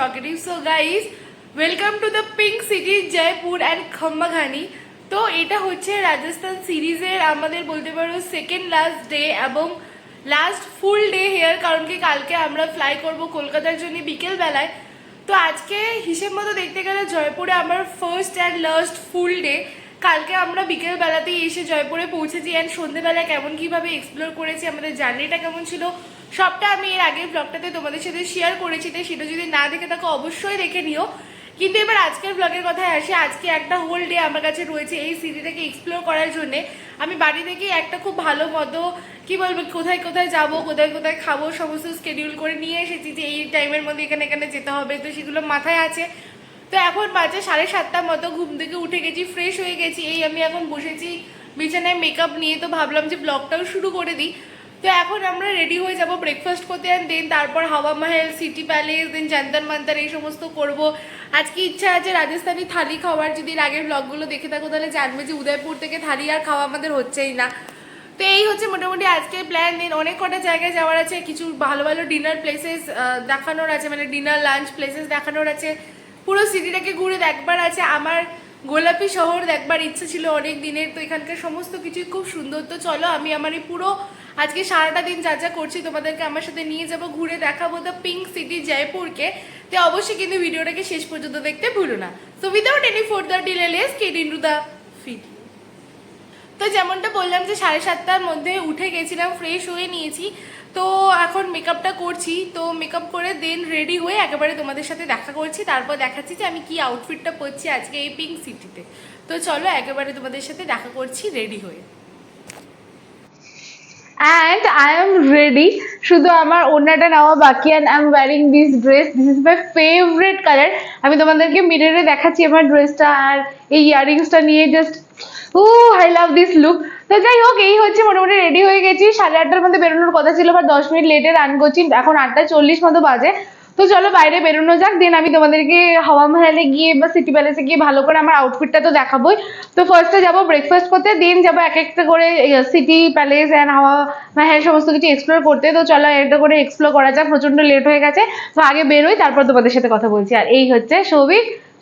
talkative. So guys, welcome to the Pink City, Jaipur and Khambagani. তো এটা হচ্ছে রাজস্থান সিরিজের আমাদের বলতে পারো সেকেন্ড লাস্ট ডে এবং লাস্ট ফুল ডে হেয়ার, কারণ কি কালকে আমরা ফ্লাই করব কলকাতার জন্য বিকেল বেলায়। তো আজকে হিসেব মতো দেখতে গেলে জয়পুরে আমার first and last full day. কালকে আমরা বিকেল বেলাতেই এসে জয়পুরে পৌঁছেছি অ্যান্ড সন্ধ্যেবেলা কেমন কীভাবে এক্সপ্লোর করেছি, আমাদের জার্নিটা কেমন ছিল, সবটা আমি এর আগের ব্লগটাতে তোমাদের সাথে শেয়ার করেছি। তাই সেটা যদি না দেখে থাকো অবশ্যই দেখে নিও। কিন্তু এবার আজকের ব্লগের কথায় আসি। আজকে একটা হোল ডে আমার কাছে রয়েছে এই সিটিটাকে এক্সপ্লোর করার জন্যে। আমি বাড়ি থেকে একটা খুব ভালো মতো কি বলবো কোথায় কোথায় যাবো, কোথায় কোথায় খাবো সমস্ত স্কেডিউল করে নিয়ে এসেছি যে এই টাইমের মধ্যে এখানে এখানে যেতে হবে, তো সেগুলো মাথায় আছে। তো এখন বাজে 7:30 মতো, ঘুম থেকে উঠে গেছি, ফ্রেশ হয়ে গেছি, এই আমি এখন বসেছি বিছানায় মেকআপ নিয়ে। তো ভাবলাম যে ব্লগটাও শুরু করে দিই। তো এখন আমরা রেডি হয়ে যাব ব্রেকফাস্ট করতে, অ্যান্ড দেন তারপর হাওয়া মহল, সিটি প্যালেস, দেন জান্তর মান্তর এই সমস্ত করব। আজকে ইচ্ছা আছে রাজস্থানি থালি খাওয়ার। যদি আগের ব্লগগুলো দেখে থাকো তাহলে জানবে যে উদয়পুর থেকে থালি আর খাওয়া আমাদের হচ্ছেই না। তো এই হচ্ছে মোটামুটি আজকের প্ল্যান। দেন অনেক কটা জায়গায় যাওয়ার আছে, কিছু ভালো ভালো ডিনার প্লেসেস দেখানোর আছে, মানে ডিনার লাঞ্চ প্লেসেস দেখানোর আছে। পুরো সিটিটাকে ঘুরে দেখবার আছে। আমার গোলাপি শহর দেখবার ইচ্ছে ছিল অনেক দিনের, তো এখানকার সমস্ত কিছুই খুব সুন্দর। তো চলো আমি আমার এই পুরো আজকে সারাটা দিন যা যা করছি তোমাদেরকে আমার সাথে নিয়ে যাব, ঘুরে দেখাবো দ্য পিঙ্ক সিটি জয়পুরকে। তো অবশ্যই কিন্তু ভিডিওটাকে শেষ পর্যন্ত দেখতে ভুলো না। So without any further delay let's get into the video. তো যেমনটা বললাম যে 7:30 মধ্যে উঠে গেছিলাম, ফ্রেশ হয়ে নিয়েছি। তো এখন মেকআপটা করছি। তো মেকআপ করে দেন রেডি হয়ে একেবারে তোমাদের সাথে দেখা করছি, তারপর দেখাচ্ছি যে আমি কি আউটফিটটা পরছি আজকে এই পিঙ্ক সিটিতে। তো চলো একেবারে তোমাদের সাথে দেখা করছি রেডি হয়ে। And I am ready. শুধু আমার ওড়নাটা নেওয়া বাকি, and I'm wearing this dress. This is my favorite color. আমি তোমাদেরকে মিররে দেখাচ্ছি আমার ড্রেসটা আর এই ইয়াররিংসটা নিয়ে just I love this look. তো যাই হোক, এই হচ্ছে মোটামুটি রেডি হয়ে গেছি। 8:30 মধ্যে বেরোনোর কথা ছিল, বাট 10 মিনিট লেটে রান করছি। এখন 8:40 মতো বাজে। তো চলো বাইরে বেরোনো যাক। দেন আমি তোমাদেরকে হাওয়া মহলে গিয়ে বা সিটি প্যালেসে গিয়ে ভালো করে আমার আউটফিটটা তো দেখাবোই। তো ফার্স্টে যাবো ব্রেকফাস্ট করতে, দেন যাবো এক একটা করে সিটি প্যালেস অ্যান্ড হাওয়া মহল সমস্ত কিছু এক্সপ্লোর করতে। তো চলো একটা করে এক্সপ্লোর করা যাক, প্রচন্ড লেট হয়ে গেছে। তো আগে বেরোই, তারপর তোমাদের সাথে কথা বলছি। আর এই হচ্ছে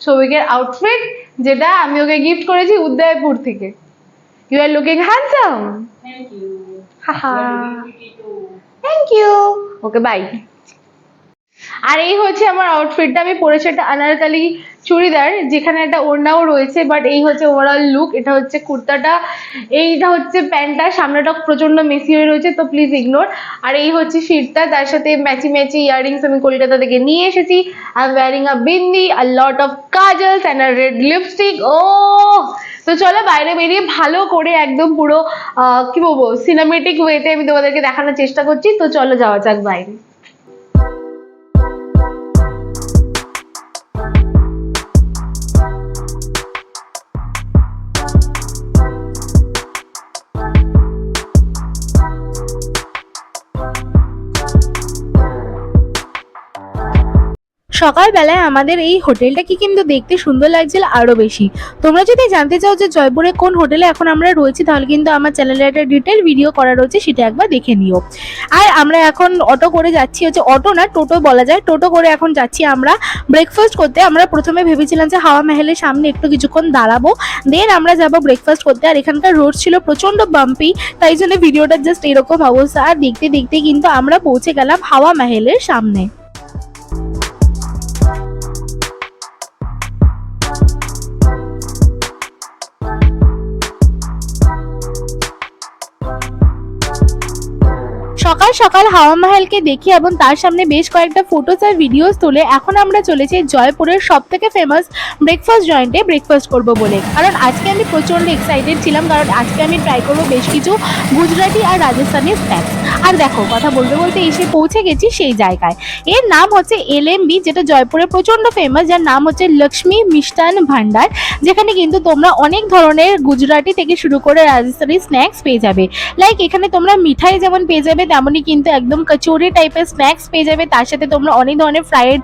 সৌভিকের আউটফিট, যেটা আমি ওকে গিফট করেছি উদয়পুর থেকে। You are looking handsome. Thank you. হাহা, You are looking pretty too. Thank you. Okay bye. আর এই হচ্ছে আমার আউটফিটটা। আমি পরেছি একটা আনারকালি চুড়িদার, যেখানে একটা ওড়নাও রয়েছে, বাট এই হচ্ছে ওভারঅল লুক। এটা হচ্ছে কুর্তাটা, এইটা হচ্ছে প্যান্টটা, সামনেটা প্রচন্ড মেসি হয়ে রয়েছে, তো প্লিজ ইগনোর। আর এই হচ্ছে শীটটা, তার সাথে ম্যাচি ম্যাচি ইয়াররিংস আমি কলকাতা থেকে নিয়ে এসেছি। I am wearing a bindi, a lot of kajals and a red lipstick. তো চলো বাইরে বেরিয়ে ভালো করে একদম পুরো কি বলবো সিনেমেটিক ওয়েতে আমি তোমাদেরকে দেখানোর চেষ্টা করছি। তো চলো যাওয়া যাক বাইরে। সকালবেলায় আমাদের এই হোটেলটা কি কিন্তু দেখতে সুন্দর লাগছিল আরো বেশি। তোমরা যদি জানতে চাও যে জয়পুরে কোন হোটেলে এখন আমরা রয়েছি, তাহলে কিন্তু আমার চ্যানেলে একটা ডিটেল ভিডিও করা রয়েছে, সেটা একবার দেখে নিও। আর আমরা এখন অটো করে যাচ্ছি, হচ্ছে অটো না টোটো বলা যায়, টোটো করে এখন যাচ্ছি আমরা ব্রেকফাস্ট করতে। আমরা প্রথমে ভেবেছিলাম যে হাওয়া মহলের সামনে একটু কিছুক্ষণ দাঁড়াবো, দেন আমরা যাবো ব্রেকফাস্ট করতে। আর এখানকার রোড ছিল প্রচন্ড বাম্পি, তাই জন্য ভিডিওটা জাস্ট এরকম অবস্থা। আর দেখতে দেখতে কিন্তু আমরা পৌঁছে গেলাম হাওয়া মহলের সামনে। সকাল সকাল হাওয়া মহলকে দেখি এবং তার সামনে বেশ কয়েকটা ফটোস আর ভিডিওস তুলে এখন আমরা চলেছি জয়পুরের সব থেকে ফেমাস ব্রেকফাস্ট জয়েন্টে ব্রেকফাস্ট করব বলে। কারণ আজকে আমি প্রচন্ড এক্সাইটেড ছিলাম, কারণ আজকে আমি ট্রাই করবো বেশ কিছু গুজরাটি আর রাজস্থানি স্ন্যাক্স। আর দেখো কথা বলতে বলতে এসে পৌঁছে গেছি সেই জায়গায়। এর নাম হচ্ছে LMB, যেটা জয়পুরে প্রচন্ড ফেমাস, যার নাম হচ্ছে লক্ষ্মী মিষ্টান ভান্ডার, যেখানে কিন্তু তোমরা অনেক ধরনের গুজরাটি থেকে শুরু করে রাজস্থানি স্ন্যাক্স পেয়ে যাবে। লাইক এখানে তোমরা মিঠাই যেমন পেয়ে যাবে, তেমনই কিন্তু একদম কচুরি টাইপের স্ন্যাক্স পেয়ে যাবে, তার সাথে তোমরা অনেক ধরনের ফ্রাইড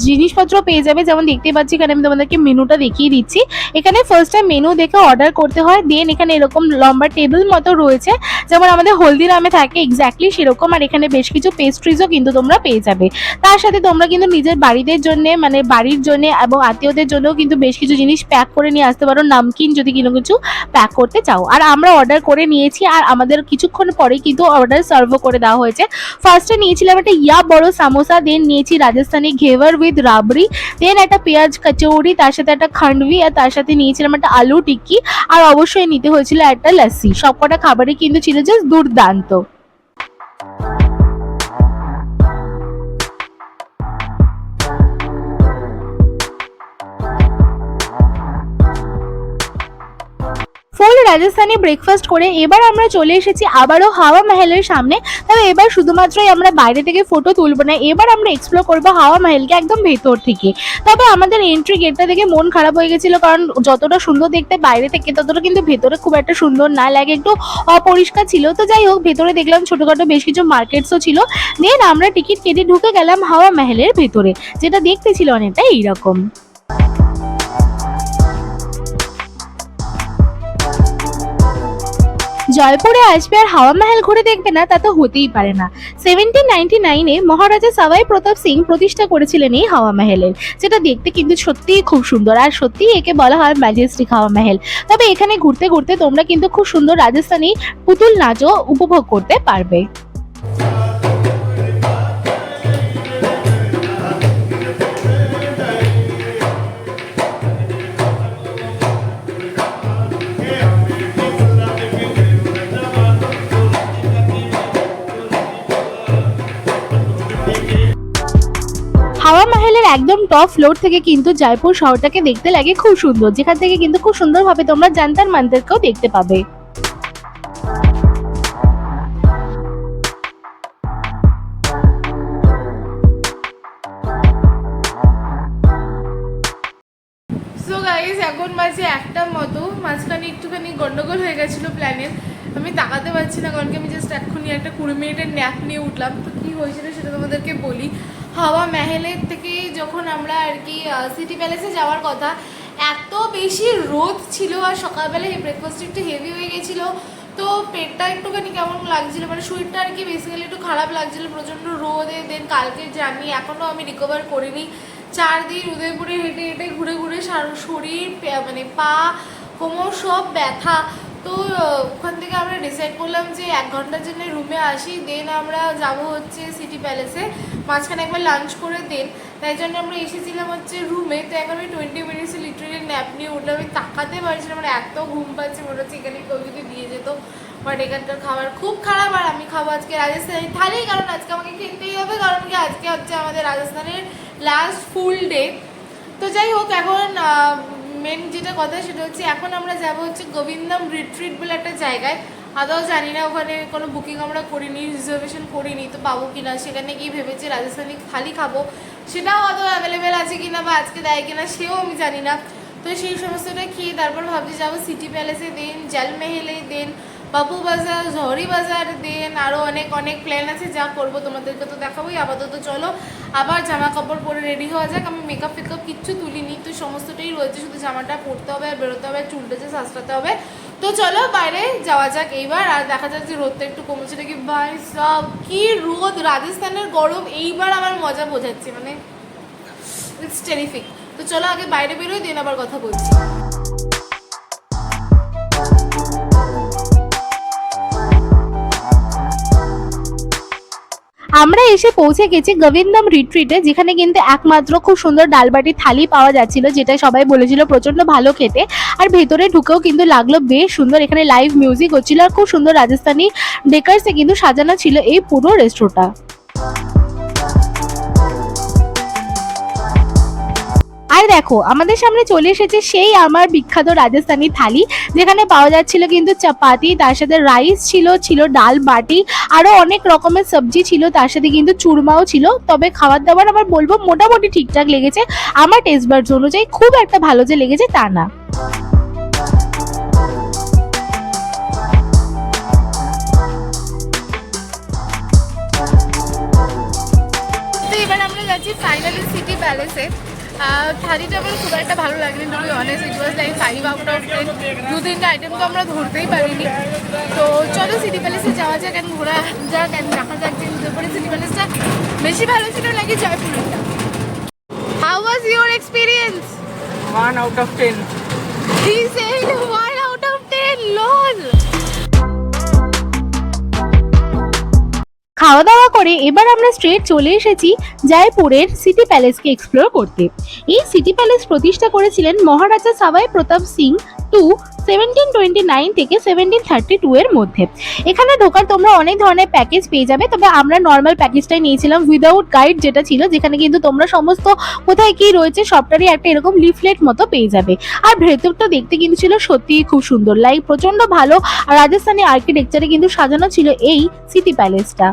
জিনিসপত্র পেয়ে যাবে। যেমন দেখতেই পাচ্ছি এখানে আমি তোমাদেরকে মেনুটা দেখিয়ে দিচ্ছি। এখানে ফার্স্ট টাইম মেনু দেখে অর্ডার করতে হয়, দেন এখানে এরকম লম্বা টেবিল মতো রয়েছে, যেমন আমাদের হলদিরামে থাকে এক্স্যাক্টলি সেরকম। আর এখানে বেশ কিছু পেস্ট্রিজও কিন্তু তোমরা পেয়ে যাবে। তার সাথে তোমরা কিন্তু নিজের বাড়িদের জন্য, মানে বাড়ির জন্য এবং আত্মীয়দের জন্যও কিন্তু বেশ কিছু জিনিস প্যাক করে নিয়ে আসতে পারো, নামকিন যদি কোনো কিছু প্যাক করতে চাও। আর আমরা অর্ডার করে নিয়েছি, আর আমাদের কিছুক্ষণ পরে কিন্তু অর্ডার সার্ভও করে দেওয়া হয়েছে। ফার্স্টে নিয়েছিলাম একটা বড় সামোসা, দেন নিয়েছি রাজস্থানি ঘেভার উইথ রাবড়ি, দেন একটা পেঁয়াজ কচৌরি, তার সাথে একটা খান্ডভি, আর তার সাথে নিয়েছিলাম একটা আলু টিক্কি, আর অবশ্যই নিতে হয়েছিল একটা লস্যি। সবকটা খাবারই কিন্তু ছিল জাস্ট দুর্দান্ত। ফুল রাজস্থানি ব্রেকফাস্ট করে এবার আমরা চলে এসেছি আবারও হাওয়া মহলের সামনে। তবে এবার শুধুমাত্রই আমরা বাইরে থেকে ফটো তুলবো না, এবার আমরা এক্সপ্লোর করবো হাওয়া মহলকে একদম ভেতর থেকে। তবে আমাদের এন্ট্রি গেটটা দেখে মন খারাপ হয়ে গেছিলো, কারণ যতটা সুন্দর দেখতে বাইরে থেকে ততটা কিন্তু ভেতরে খুব একটা সুন্দর না লাগে, একটু অপরিষ্কার ছিল। তো যাই হোক, ভেতরে দেখলাম ছোটোখাটো বেশ কিছু মার্কেটসও ছিল। দেন আমরা টিকিট কেটে ঢুকে গেলাম হাওয়া মহলের ভেতরে, যেটা দেখতে ছিল অনেকটা এইরকম। জয়পুরে আসবে আর হাওয়া মহল ঘুরে দেখবে না, তা তো হতেই পারে না। 1799-এ মহারাজা সবাই প্রতাপ সিং প্রতিষ্ঠা করেছিলেন এই হাওয়া মহলের, যেটা দেখতে কিন্তু সত্যিই খুব সুন্দর, আর সত্যিই একে বলা হয় ম্যাজেস্টিক হাওয়া মহল। তবে এখানে ঘুরতে ঘুরতে তোমরা কিন্তু খুব সুন্দর রাজস্থানী পুতুল নাচও উপভোগ করতে পারবে। হাওয়া মহলের একদম টপ ফ্লোর থেকে কিন্তু জয়পুর শহরটাকে দেখতে লাগে খুব সুন্দর, যেখান থেকে কিন্তু খুব সুন্দরভাবে তোমরা জান্তার মান্তারকেও দেখতে পাবে। সো গাইস, এখন বাজে 1টার মতো। মাঝখানে একটুখানি গন্ডগোল হয়ে গেছিলো প্ল্যানের, আমি তাকাতে পারছি না, কারণ কি আমি জাস্ট এক্ষুনি একটা 20 মিনিটের ন্যাপ নিয়ে উঠলাম। তো কী হয়েছিল সেটা তোমাদেরকে বলি। হাওয়া মহলের থেকে যখন আমরা আর কি সিটি প্যালেসে যাওয়ার কথা, এত বেশি রোদ ছিল, আর সকালবেলায় ব্রেকফাস্ট একটু হেভি হয়ে গেছিলো, তো পেটটা একটুখানি কেমন লাগছিলো, মানে শরীরটা আর কি বেসিক্যালি একটু খারাপ লাগছিলো, প্রচণ্ড রোদে। দেন কালকের জার্নি এখনও আমি রিকভার করিনি। 4 দিন উদয়পুরে হেঁটে হেঁটে ঘুরে ঘুরে শরীর, মানে পা, কোমর সব ব্যথা। তো ওখান থেকে আমরা ডিসাইড করলাম যে 1 ঘন্টার জন্য রুমে আসি, দেন আমরা যাব হচ্ছে সিটি প্যালেসে, মাঝখানে একবার লাঞ্চ করে দেন। তাই জন্য আমরা এসেছিলাম হচ্ছে রুমে। তো এখন আমি 20 মিনিটস লিটারেলি ন্যাপ নিয়ে উঠলাম, আমি তাকাতে পারছিলাম, মানে এত ঘুম পাচ্ছে, মনে হচ্ছে এখানে কেউ যদি দিয়ে যেত। বাট এখানকার খাবার খুব খারাপ, আর আমি খাবো আজকে রাজস্থানি থালি, কারণ আজকে আমাকে খেতেই হবে, কারণ কি আজকে হচ্ছে আমাদের রাজস্থানের লাস্ট ফুল ডে। তো যাই হোক, এখন মেন যেটা কথা সেটা হচ্ছে এখন আমরা যাব হচ্ছে গোবিন্দম রিট্রিট বলে একটা জায়গায়। আদৌ জানি না, ওখানে কোনো বুকিং আমরা করিনি, রিজার্ভেশন করিনি, তো পাবো কিনা। সেখানে গিয়ে ভেবেছি রাজস্থানি থালি খাবো, সেটাও আদৌ অ্যাভেলেবেল আছে কিনা বা আজকে দেয় কিনা সেও আমি জানি না। তো সেই সমস্তটা খেয়ে তারপর ভাবছি যাবো সিটি প্যালেসে, দেন জলমহলে, দেন বাবু বাজার, জহরি বাজার, দেন আরও অনেক অনেক প্ল্যান আছে, যা করবো তোমাদেরকে তো দেখাবোই। আপাতত চলো আবার জামা কাপড় পরে রেডি হওয়া যাক। আমি মেকআপ ফেকআপ কিচ্ছু তুলিনি, তো সমস্তটাই রয়েছে, শুধু জামাটা পরতে হবে আর বেরোতে হবে, চুলটা যে সাজটাতে হবে। তো চলো বাইরে যাওয়া যাক এইবার, আর দেখা যাক যে রোদটা একটু কমেছে নাকি। ভাই সব কি রোদ, রাজস্থানের গরম এইবার আমার মজা বোঝাচ্ছে, মানে ইটস টেরিফিক। তো চলো আগে বাইরে বেরোই, দেন আবার কথা বলছি। আমরা এসে পৌঁছে গেছি গোবিন্দম রিট্রিটে, যেখানে কিন্তু একমাত্র খুব সুন্দর ডালবাটি থালি পাওয়া যাচ্ছিল, যেটা সবাই বলেছিল প্রচন্ড ভালো খেতে। আর ভেতরে ঢুকেও কিন্তু লাগলো বেশ সুন্দর, এখানে লাইভ মিউজিক হচ্ছিল, আর খুব সুন্দর রাজস্থানি ডেকার্সে কিন্তু সাজানো ছিল এই পুরো রেস্টুরেন্টটা। আর দেখো আমাদের সামনে চলে এসেছে সেই আমার বিখ্যাত রাজস্থানি থালি, যেখানে পাওয়া যাচ্ছিল কিন্তু চাপাতি, তার সাথে রাইস ছিল ডাল বাটি, আরো অনেক রকমের সবজি ছিল, তার সাথে কিন্তু চুরমাও ছিল। তবে খাবার দাবার আমার বলবো মোটামুটি ঠিকঠাক লেগেছে, আমার টেস্ট বাডস অনুযায়ী খুব একটা ভালো যে লেগেছে তা না। গেছি ফাইনালি সিটি প্যালেসে। শাড়িটা আমার খুব একটা ভালো লাগেনি, to be honest. It was like 5 out of 10। 2-3টা আইটেম তো আমরা ধরতেই পারিনি। তো চলো সিটি প্যালেসে যাওয়া যাক, অ্যান্ড ঘোরা যাক, অ্যান্ড দেখা যাক যে উদয়পুরে সিটি প্যালেসটা বেশি ভালো ছিল নাকি জয়পুরটা। How was your experience? 1 out of 10. He said 1 out of 10. LOL. খাওয়া দাওয়া করে এবার আমরা স্ট্রেট চলে এসেছি জয়পুরের সিটি প্যালেসকে এক্সপ্লোর করতে। এই সিটি প্যালেস প্রতিষ্ঠা করেছিলেন মহারাজা সাবাই প্রতাপ সিং টু 1729 থেকে 1732 এর মধ্যে। এখানে ঢোকার তোমরা অনেক ধরনের প্যাকেজ পেয়ে যাবে, তবে আমরা নর্মাল প্যাকেজটাই নিয়েছিলাম উইদাউট গাইড, যেটা ছিল, যেখানে কিন্তু তোমরা সমস্ত কোথায় কি রয়েছে সবটারই একটা এরকম লিফলেট মতো পেয়ে যাবে। আর ভেতরটা দেখতে কিন্তু ছিল সত্যিই খুব সুন্দর, লাইক প্রচন্ড ভালো রাজস্থানী আর্কিটেকচারে কিন্তু সাজানো ছিল এই সিটি প্যালেসটা।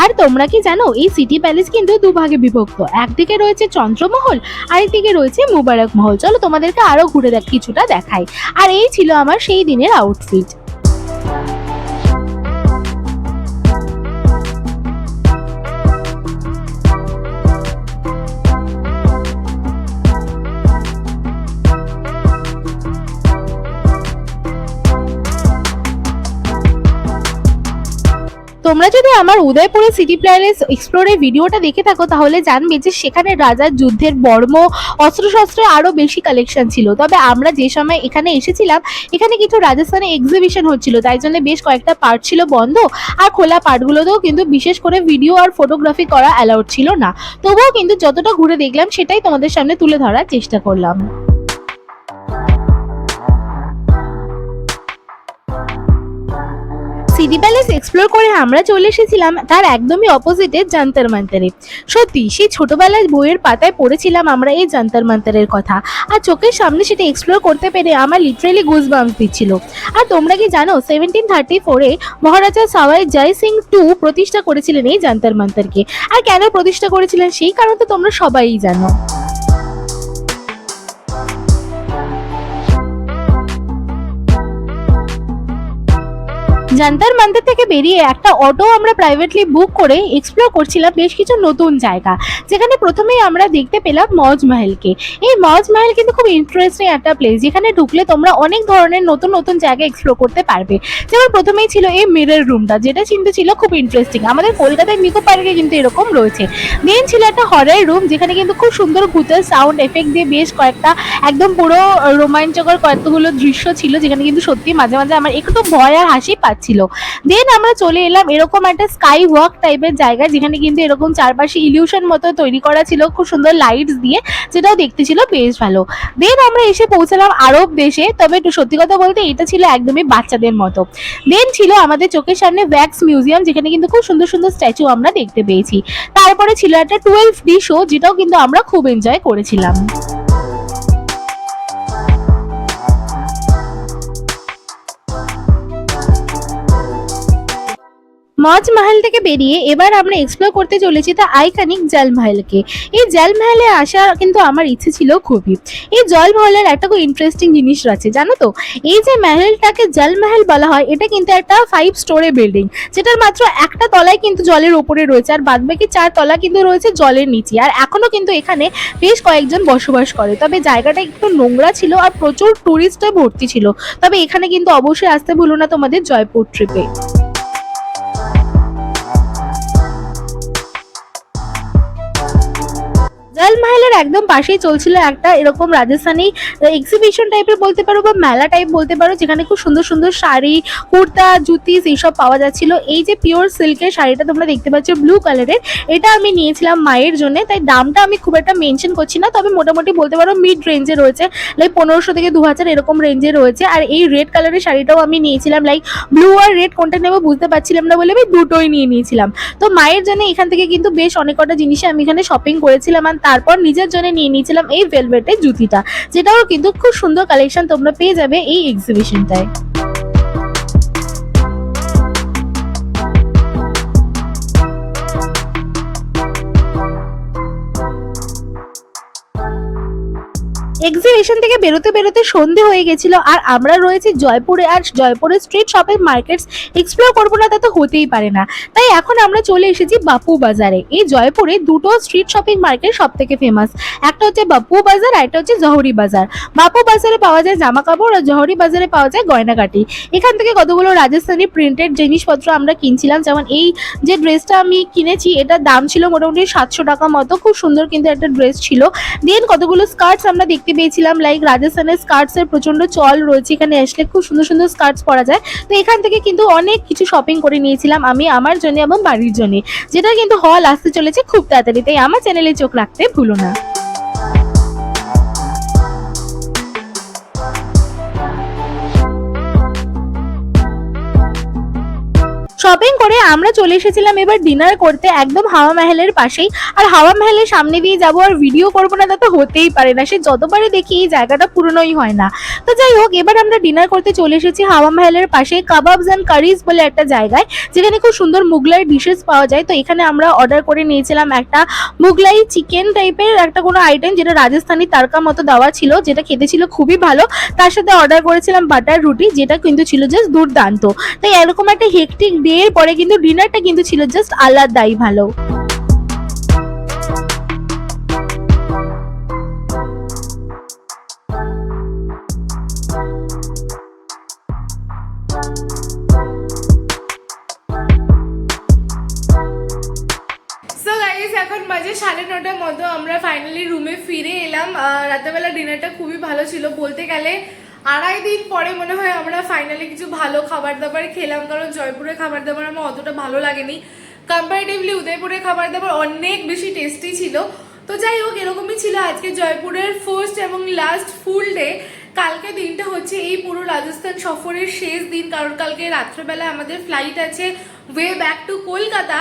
আর তোমরা কি জানো এই সিটি প্যালেস কিন্তু দুভাগে বিভক্ত, একদিকে রয়েছে চন্দ্রমহল, আরেকদিকে রয়েছে মুবারক মহল। চলো তোমাদেরকে আরো ঘুরে কিছুটা দেখাই। আর এই ছিল আমার সেই দিনের আউটফিট। তোমরা যদি আমার উদয়পুরের সিটি প্যালেস এক্সপ্লোরের ভিডিওটা দেখে থাকো তাহলে জানবে যে সেখানে রাজার যুদ্ধের বর্ম, অস্ত্রশস্ত্রের আরো বেশি কালেকশন ছিল। তবে আমরা যে সময় এখানে এসেছিলাম এখানে কিছু রাজস্থানে এক্সিবিশন হচ্ছিল, তাই জন্য বেশ কয়েকটা পার্ট ছিল বন্ধ, আর খোলা পার্টগুলোতেও কিন্তু বিশেষ করে ভিডিও আর ফটোগ্রাফি করা অ্যালাউড ছিল না। তবুও কিন্তু যতটা ঘুরে দেখলাম সেটাই তোমাদের সামনে তুলে ধরার চেষ্টা করলাম। সিটি প্যালেস এক্সপ্লোর করে আমরা চলে এসেছিলাম তার একদমই অপোজিটে যন্তর মন্তরে। সত্যি সেই ছোটবেলায় বইয়ের পাতায় পড়েছিলাম আমরা এই যন্তর মন্তরের কথা, আর চোখের সামনে সেটা এক্সপ্লোর করতে পেরে আমার লিটারেলি গুজবাম্পস দিচ্ছিল। আর তোমরা কি জানো 1734-এ মহারাজা সাওয়াই জয় সিং টু প্রতিষ্ঠা করেছিলেন এই যন্তর মন্তরকে। আর কেন প্রতিষ্ঠা করেছিলেন সেই কারণ তো তোমরা সবাই জানো। যন্তর মন্তর থেকে বেরিয়ে একটা অটো আমরা প্রাইভেটলি বুক করে এক্সপ্লোর করছিলাম বেশ কিছু নতুন জায়গা, যেখানে প্রথমেই আমরা দেখতে পেলাম মজ মহলকে। এই মজ মহল কিন্তু খুব ইন্টারেস্টিং একটা প্লেস, যেখানে ঢুকলে তোমরা অনেক ধরনের নতুন নতুন জায়গা এক্সপ্লোর করতে পারবে। যেমন প্রথমেই ছিল এই মিরর রুমটা, যেটা কিন্তু ছিল খুব ইন্টারেস্টিং। আমাদের কলকাতায় নিকো পার্কে কিন্তু এরকম রয়েছে। দেন ছিল একটা হরর রুম, যেখানে কিন্তু খুব সুন্দর ভূতের সাউন্ড এফেক্ট দিয়ে বেশ কয়েকটা একদম পুরো রোমাঞ্চকর কয়েকগুলো দৃশ্য ছিল, যেখানে কিন্তু সত্যি মাঝে মাঝে আমার একটু ভয় আর হাসি পাচ্ছিল। দেন আমরা চলে এলাম এরকম একটা স্কাই ওয়াক টাইপের জায়গা, যেখানে কিন্তু এরকম চারপাশে ইলিউশন মতো তৈরি করা ছিল খুব সুন্দর লাইটস দিয়ে, যেটাও দেখতে ছিল বেশ ভালো। দেন আমরা এসে পৌঁছালাম আরব দেশে, তবে একটু সত্যি কথা বলতে এটা ছিল একদমই বাচ্চাদের মতো। দেন ছিল আমাদের চোখের সামনে ওয়্যাক্স মিউজিয়াম, যেখানে কিন্তু খুব সুন্দর সুন্দর স্ট্যাচু আমরা দেখতে পেয়েছি। তারপরে ছিল একটা 12D শো, যেটাও কিন্তু আমরা খুব এনজয় করেছিলাম। মজ মহল থেকে বেরিয়ে এবার আমরা এক্সপ্লোর করতে চলেছি তা আইকনিক জলমহলকে। এই জলমহলে আসা কিন্তু আমার ইচ্ছে ছিল খুবই। এই জলমহলের একটা খুব ইন্টারেস্টিং জিনিস আছে জানো তো, এই যে মহলটাকে জলমহল বলা হয় এটা কিন্তু একটা 5 স্টোরে বিল্ডিং, যেটার মাত্র একটা তলায় কিন্তু জলের ওপরে রয়েছে, আর বাদবাকি 4 তলা কিন্তু রয়েছে জলের নিচে। আর এখনো কিন্তু এখানে বেশ কয়েকজন বসবাস করে, তবে জায়গাটা একটু নোংরা ছিল আর প্রচুর টুরিস্টে ভর্তি ছিল। তবে এখানে কিন্তু অবশ্যই আসতে ভুলো না তোমাদের জয়পুর ট্রিপে। জলমহলের একদম পাশেই চলছিল একটা এরকম রাজস্থানী এক্সিবিশন টাইপের বলতে পারো বা মেলা টাইপ বলতে পারো, যেখানে খুব সুন্দর সুন্দর শাড়ি, কুর্তা, জুতিস এইসব পাওয়া যাচ্ছিল। এই যে পিওর সিল্কের শাড়িটা তোমরা দেখতে পাচ্ছ ব্লু কালারের, এটা আমি নিয়েছিলাম মায়ের জন্য, তাই দামটা আমি খুব একটা মেনশন করছি না, তবে মোটামুটি বলতে পারো মিড রেঞ্জে রয়েছে, লাইক 1500 থেকে 2000 এরকম রেঞ্জে রয়েছে। আর এই রেড কালারের শাড়িটাও আমি নিয়েছিলাম, লাইক ব্লু আর রেড কোনটা নেবো বুঝতে পারছিলাম না বলে আমি দুটোই নিয়েছিলাম। তো মায়ের জন্য এখান থেকে কিন্তু বেশ অনেক কটা জিনিস আমি এখানে শপিং করেছিলাম। আর তারপর নিজের জন্য নিয়ে নিয়েছিলাম এই ভেলভেটের জুতিটা, যেটাও কিন্তু খুব সুন্দর কালেকশন তোমরা পেয়ে যাবে এই এক্সিবিশনটায়। এক্সিবিশন থেকে বেরোতে বেরোতে সন্ধে হয়ে গেছিল আর আমরা রয়েছি জয়পুরে, আর জয়পুরের স্ট্রিট শপিং মার্কেটস এক্সপ্লোর করবো না তা তো হতেই পারে না। তাই এখন আমরা চলে এসেছি বাপু বাজারে। এই জয়পুরে দুটো স্ট্রিট শপিং মার্কেট সব থেকে ফেমাস, একটা হচ্ছে বাপু বাজার আর একটা হচ্ছে জহরি বাজার। বাপু বাজারে পাওয়া যায় জামা কাপড় আর জহরি বাজারে পাওয়া যায় গয়নাগাটি। এখান থেকে কতগুলো রাজস্থানি প্রিন্টেড জিনিসপত্র আমরা কিনছিলাম, যেমন এই যে ড্রেসটা আমি কিনেছি এটার দাম ছিল মোটামুটি 700 টাকা মতো, খুব সুন্দর কিন্তু একটা ড্রেস ছিল। দেন কতগুলো স্কার্টস আমরা দেখতে পেয়েছিলাম, লাইক রাজস্থানের স্কার্টস এর প্রচন্ড চল রয়েছে, এখানে আসলে খুব সুন্দর সুন্দর স্কার্টস পরা যায়। তো এখান থেকে কিন্তু অনেক কিছু শপিং করে নিয়েছিলাম আমি আমার জন্য এবং বাড়ির জন্য, যেটা কিন্তু হল আসতে চলেছে খুব তাড়াতাড়ি, তাই আমার চ্যানেলে চোখ রাখতে ভুলো না। শপিং করে আমরা চলে এসেছিলাম এবার ডিনার করতে একদম হাওয়া মহলের পাশেই। আর হাওয়া মহলের সামনে দিয়ে যাবো আর ভিডিও করবো না তা তো হতেই পারে না, সে যতবারই দেখি এই জায়গাটা পুরনোই হয় না। তো যাই হোক, এবার আমরা ডিনার করতে চলে এসেছি হাওয়া মহলের পাশে কাবাবস অ্যান্ড কারিজ বলে একটা জায়গায়, যেখানে খুব সুন্দর মুগলাই ডিশেস পাওয়া যায়। তো এখানে আমরা অর্ডার করে নিয়েছিলাম একটা মুগলাই চিকেন টাইপের একটা কোনো আইটেম, যেটা রাজস্থানি তারকা মতো দেওয়া ছিল, যেটা খেতে ছিল খুবই ভালো। তার সাথে অর্ডার করেছিলাম বাটার রুটি, যেটা কিন্তু ছিল জাস্ট দুর্দান্ত। তাই এরকম একটা হেকটিক ডে এর পরে কিন্তু ডিনারটা কিন্তু ছিল জাস্ট আলাদাই ভালো। সো গাইস, এখন বাজে 9:30 মতো, আমরা ফাইনালি রুমে ফিরে এলাম। রাতেবেলা ডিনারটা খুবই ভালো ছিল, বলতে গেলে 2.5 দিন পরে মনে হয় আমরা ফাইনালি কিছু ভালো খাবার দাবার খেলাম, কারণ জয়পুরের খাবার দাবার আমার অতটা ভালো লাগেনি। কম্পারেটিভলি উদয়পুরের খাবার দাবার অনেক বেশি টেস্টি ছিল। তো যাই হোক, এরকমই ছিল আজকে জয়পুরের ফার্স্ট এবং লাস্ট ফুল ডে। কালকে দিনটা হচ্ছে এই পুরো রাজস্থান সফরের শেষ দিন, কারণ কালকে রাত্রেবেলা আমাদের ফ্লাইট আছে ওয়ে ব্যাক টু কলকাতা।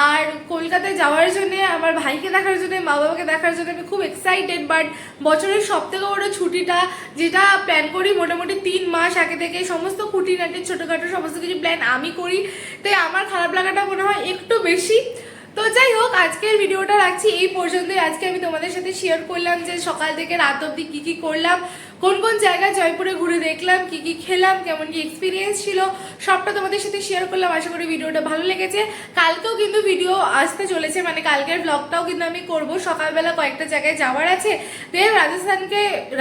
আর কলকাতায় যাওয়ার জন্য, আমার ভাইকে দেখার জন্য, মা বাবাকে দেখার জন্য আমি খুব এক্সাইটেড। বাট বছরের সব থেকে বড় ছুটিটা যেটা প্ল্যান করি মোটামুটি 3 মাস আগে থেকে, সমস্ত খুঁটিনাটি ছোটোখাটো সমস্ত কিছু প্ল্যান আমি করি, তাই আমার খারাপ লাগাটা মনে হয় একটু বেশি। তো যাই হোক, আজকের ভিডিওটা রাখছি এই পর্যন্তই। আজকে আমি তোমাদের সাথে শেয়ার করলাম যে সকাল থেকে রাত অবধি কী কী করলাম, কোন কোন জায়গায় জয়পুরে ঘুরে দেখলাম, কি কি খেলাম, কেমন কি এক্সপিরিয়েন্স ছিল, সবটা তোমাদের সাথে শেয়ার করলাম। আশা করি ভিডিওটা ভালো লেগেছে। কালকেও কিন্তু ভিডিও আসতে চলেছে, মানে কালকের ব্লগটাও কিন্তু আমি করব। সকালবেলা কয়েকটা জায়গায় যাওয়ার আছে, দেন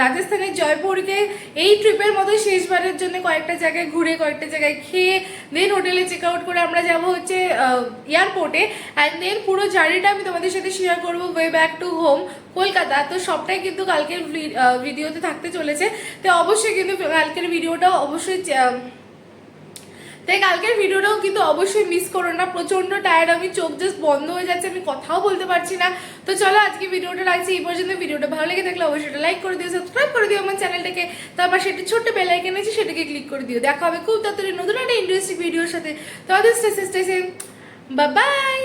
রাজস্থানের জয়পুরকে এই ট্রিপের মতো শেষবারের জন্য কয়েকটা জায়গায় ঘুরে, কয়েকটা জায়গায় খেয়ে, দেন হোটেলে চেক আউট করে আমরা যাবো হচ্ছে এয়ারপোর্টে। অ্যান্ড দেন পুরো জার্নিটা আমি তোমাদের সাথে শেয়ার করবো way back to home Kolkata. তো সবটাই কিন্তু কালকের ভিডিওতে থাকতে চলেছে, তো অবশ্যই কিন্তু কালকের ভিডিওটাও অবশ্যই মিস করো না। প্রচন্ড টায়ার্ড, আমি চোখ জাস্ট বন্ধ হয়ে যাচ্ছে, আমি কথাও বলতে পারছি না। তো চলো আজকে ভিডিওটা রাখছি এই পর্যন্ত। ভিডিওটা ভালো লেগে থাকলে অবশ্যই লাইক করে দিও, সাবস্ক্রাইব করে দিও আমার চ্যানেলটাকে, তারপর সেটা ছোট্ট বেল আইকন আছে সেটাকে ক্লিক করে দিও। দেখা হবে খুব তাড়াতাড়ি নতুন একটা ইন্টারেস্টিং ভিডিওর সাথে। তো বাই বাই।